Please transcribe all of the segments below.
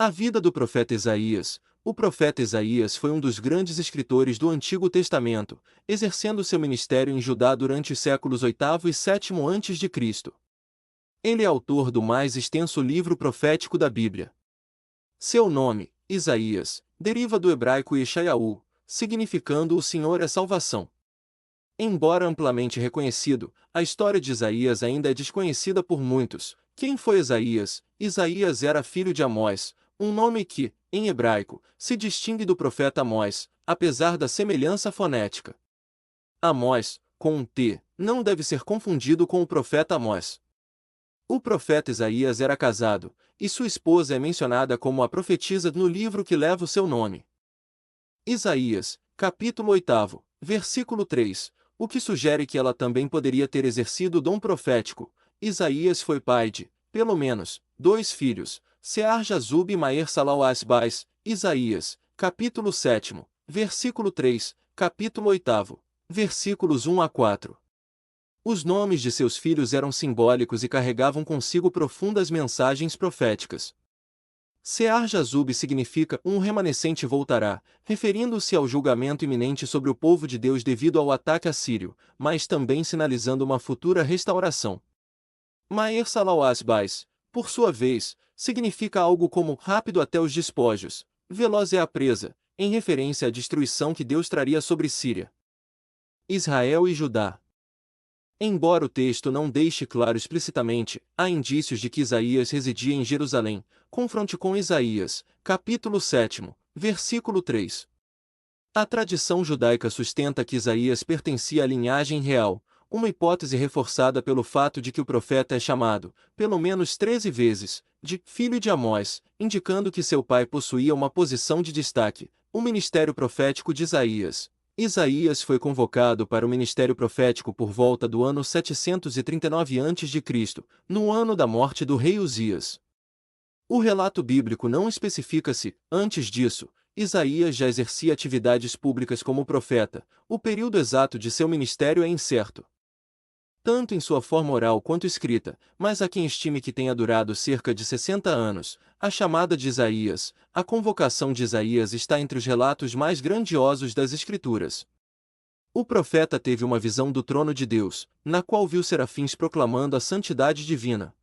A vida do profeta Isaías. O profeta Isaías foi um dos grandes escritores do Antigo Testamento, exercendo seu ministério em Judá durante os séculos VIII e VII a.C. Ele é autor do mais extenso livro profético da Bíblia. Seu nome, Isaías, deriva do hebraico Yeshayahu, significando "o Senhor é salvação". Embora amplamente reconhecido, a história de Isaías ainda é desconhecida por muitos. Quem foi Isaías? Isaías era filho de Amós, um nome que, em hebraico, se distingue do profeta Amós, apesar da semelhança fonética. Amós, com um T, não deve ser confundido com o profeta Amós. O profeta Isaías era casado, e sua esposa é mencionada como a profetisa no livro que leva o seu nome. Isaías, capítulo 8, versículo 3, o que sugere que ela também poderia ter exercido o dom profético. Isaías foi pai de, pelo menos, 2 filhos, Sear-Jazub e Maer-Salal-Asbais. Isaías, capítulo 7, versículo 3, capítulo 8, versículos 1 a 4. Os nomes de seus filhos eram simbólicos e carregavam consigo profundas mensagens proféticas. Sear-Jazub significa "um remanescente voltará", referindo-se ao julgamento iminente sobre o povo de Deus devido ao ataque assírio, mas também sinalizando uma futura restauração. Maer-Salal-Asbais, por sua vez, significa algo como "rápido até os despojos", "veloz é a presa", em referência à destruição que Deus traria sobre Síria, Israel e Judá. Embora o texto não deixe claro explicitamente, há indícios de que Isaías residia em Jerusalém. Confronte com Isaías, capítulo 7, versículo 3. A tradição judaica sustenta que Isaías pertencia à linhagem real, uma hipótese reforçada pelo fato de que o profeta é chamado, pelo menos 13 vezes, de "filho de Amós", indicando que seu pai possuía uma posição de destaque. O ministério profético de Isaías. Isaías foi convocado para o ministério profético por volta do ano 739 a.C., no ano da morte do rei Uzias. O relato bíblico não especifica se, antes disso, Isaías já exercia atividades públicas como profeta. O período exato de seu ministério é incerto, tanto em sua forma oral quanto escrita, mas há quem estime que tenha durado cerca de 60 anos. A chamada de Isaías, a convocação de Isaías está entre os relatos mais grandiosos das Escrituras. O profeta teve uma visão do trono de Deus, na qual viu serafins proclamando a santidade divina.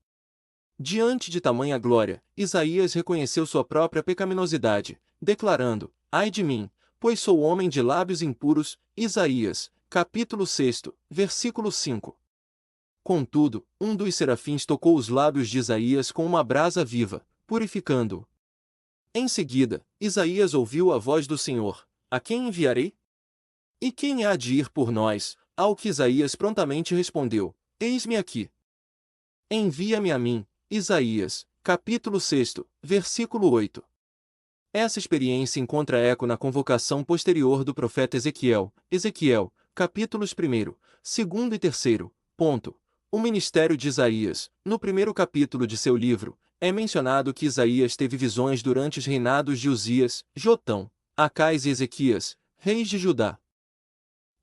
Diante de tamanha glória, Isaías reconheceu sua própria pecaminosidade, declarando: "Ai de mim, pois sou homem de lábios impuros". Isaías, capítulo 6, versículo 5. Contudo, um dos serafins tocou os lábios de Isaías com uma brasa viva, purificando-o. Em seguida, Isaías ouviu a voz do Senhor: "A quem enviarei? E quem há de ir por nós?" Ao que Isaías prontamente respondeu: "Eis-me aqui. Envia-me a mim". Isaías, capítulo 6, versículo 8. Essa experiência encontra eco na convocação posterior do profeta Ezequiel. Ezequiel, capítulos 1, 2 e 3. O ministério de Isaías. No primeiro capítulo de seu livro, é mencionado que Isaías teve visões durante os reinados de Uzias, Jotão, Acais e Ezequias, reis de Judá.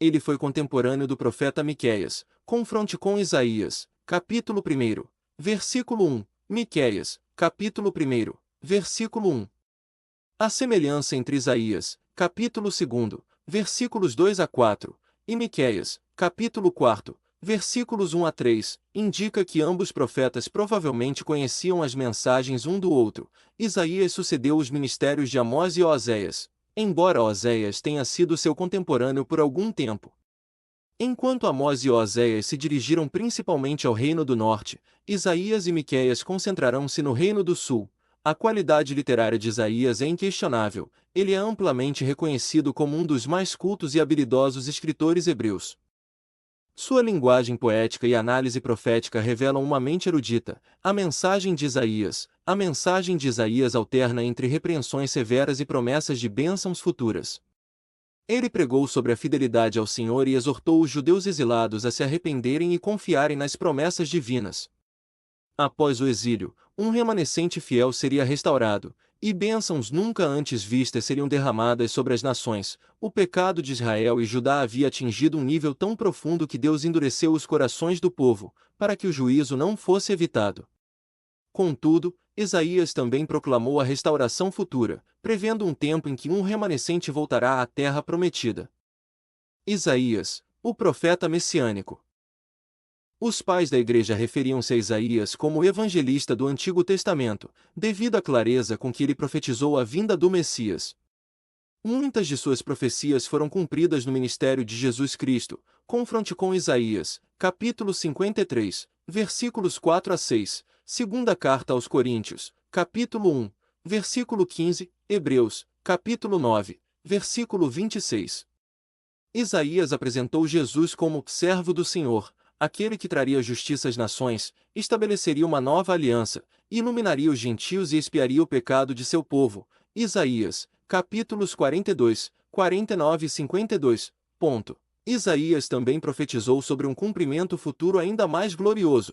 Ele foi contemporâneo do profeta Miqueias. Confronte com Isaías, capítulo 1, versículo 1, Miqueias, capítulo 1, versículo 1. A semelhança entre Isaías, capítulo 2, versículos 2 a 4, e Miqueias, capítulo 4, versículos 1 a 3, indica que ambos profetas provavelmente conheciam as mensagens um do outro. Isaías sucedeu os ministérios de Amós e Oséias, embora Oséias tenha sido seu contemporâneo por algum tempo. Enquanto Amós e Oséias se dirigiram principalmente ao Reino do Norte, Isaías e Miqueias concentrarão-se no Reino do Sul. A qualidade literária de Isaías é inquestionável. Ele é amplamente reconhecido como um dos mais cultos e habilidosos escritores hebreus. Sua linguagem poética e análise profética revelam uma mente erudita. A mensagem de Isaías alterna entre repreensões severas e promessas de bênçãos futuras. Ele pregou sobre a fidelidade ao Senhor e exortou os judeus exilados a se arrependerem e confiarem nas promessas divinas. Após o exílio, um remanescente fiel seria restaurado, e bênçãos nunca antes vistas seriam derramadas sobre as nações. O pecado de Israel e Judá havia atingido um nível tão profundo que Deus endureceu os corações do povo, para que o juízo não fosse evitado. Contudo, Isaías também proclamou a restauração futura, prevendo um tempo em que um remanescente voltará à terra prometida. Isaías, o profeta messiânico. Os pais da igreja referiam-se a Isaías como o evangelista do Antigo Testamento, devido à clareza com que ele profetizou a vinda do Messias. Muitas de suas profecias foram cumpridas no ministério de Jesus Cristo. Confronte com Isaías, capítulo 53, versículos 4 a 6, segunda carta aos Coríntios, capítulo 1, versículo 15, Hebreus, capítulo 9, versículo 26. Isaías apresentou Jesus como servo do Senhor, aquele que traria justiça às nações, estabeleceria uma nova aliança, iluminaria os gentios e expiaria o pecado de seu povo. Isaías, capítulos 42, 49 e 52. Isaías também profetizou sobre um cumprimento futuro ainda mais glorioso.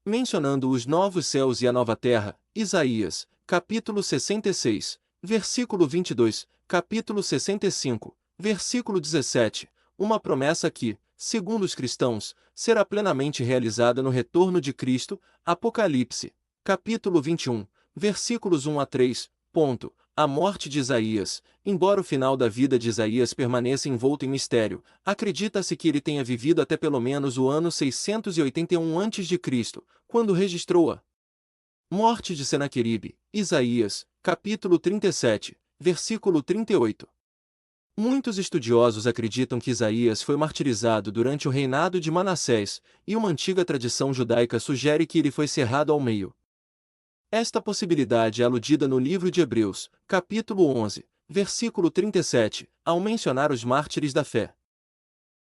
Mencionando os novos céus e a nova terra, Isaías, capítulo 66, versículo 22, capítulo 65, versículo 17, uma promessa que, segundo os cristãos, será plenamente realizada no retorno de Cristo. Apocalipse, capítulo 21, versículos 1 a 3. A morte de Isaías. Embora o final da vida de Isaías permaneça envolto em mistério, acredita-se que ele tenha vivido até pelo menos o ano 681 a.C., quando registrou a morte de Senaqueribe. Isaías, capítulo 37, versículo 38. Muitos estudiosos acreditam que Isaías foi martirizado durante o reinado de Manassés, e uma antiga tradição judaica sugere que ele foi cerrado ao meio. Esta possibilidade é aludida no livro de Hebreus, capítulo 11, versículo 37, ao mencionar os mártires da fé.